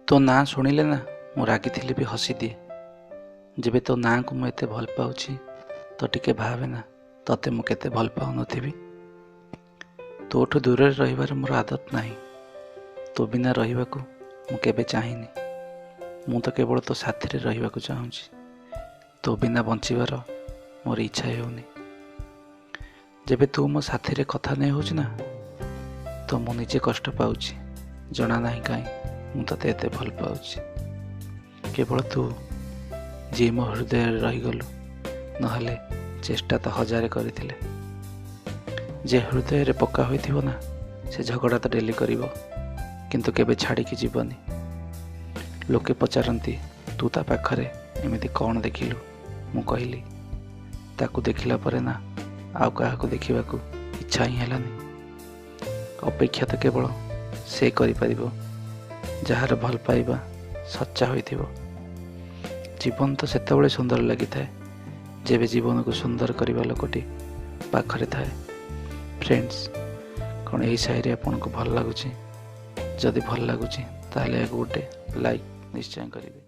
ତୋ ନାଁ ଶୁଣିଲେ ନା ମୁଁ ରାଗିଥିଲେ ବି ହସିଦିଏ। ଯେବେ ତୋ ନାଁକୁ ମୁଁ ଏତେ ଭଲ ପାଉଛି ତ ଟିକେ ଭାବେ ନା ତତେ ମୁଁ କେତେ ଭଲ ପାଉନଥିବି। ତୋଠୁ ଦୂରରେ ରହିବାର ମୋର ଆଦତ ନାହିଁ। ତୋ ବିନା ରହିବାକୁ ମୁଁ କେବେ ଚାହିଁନି। ମୁଁ ତ କେବଳ ତୋ ସାଥିରେ ରହିବାକୁ ଚାହୁଁଛି। ତୋ ବିନା ବଞ୍ଚିବାର ମୋର ଇଚ୍ଛା ହେଉନି। ଯେବେ ତୁ ମୋ ସାଥିରେ କଥା ନେଇ ହେଉଛି ନା ତ ମୁଁ ନିଜେ କଷ୍ଟ ପାଉଛି। ଜଣା ନାହିଁ କାହିଁ ମୁଁ ତତେ ଏତେ ଭଲ ପାଉଛି। କେବଳ ତୁ ଯିଏ ମୋ ହୃଦୟରେ ରହିଗଲୁ, ନହେଲେ ଚେଷ୍ଟା ତ ହଜାରେ କରିଥିଲେ। ଯେ ହୃଦୟରେ ପକ୍କା ହୋଇଥିବ ନା ସେ ଝଗଡ଼ା ତ ଡେଲି କରିବ, କିନ୍ତୁ କେବେ ଛାଡ଼ିକି ଯିବନି। ଲୋକେ ପଚାରନ୍ତି ତୁ ତା ପାଖରେ ଏମିତି କ'ଣ ଦେଖିଲୁ? ମୁଁ କହିଲି ତାକୁ ଦେଖିଲା ପରେ ନା ଆଉ କାହାକୁ ଦେଖିବାକୁ ଇଚ୍ଛା ହିଁ ହେଲାନି। ଅପେକ୍ଷା ତ କେବଳ ସେ କରିପାରିବ ଯାହାର ଭଲ ପାଇବା ସଚ୍ଚା ହୋଇଥିବ। ଜୀବନ ତ ସେତେବେଳେ ସୁନ୍ଦର ଲାଗିଥାଏ ଯେବେ ଜୀବନକୁ ସୁନ୍ଦର କରିବା ଲୋକଟି ପାଖରେ ଥାଏ। ଫ୍ରେଣ୍ଡସ୍, କ'ଣ ଏହି ସାଇରୀ ଆପଣଙ୍କୁ ଭଲ ଲାଗୁଛି? ଯଦି ଭଲ ଲାଗୁଛି ତାହେଲେ ଏହାକୁ ଗୋଟେ ଲାଇକ୍ ନିଶ୍ଚୟ କରିବେ।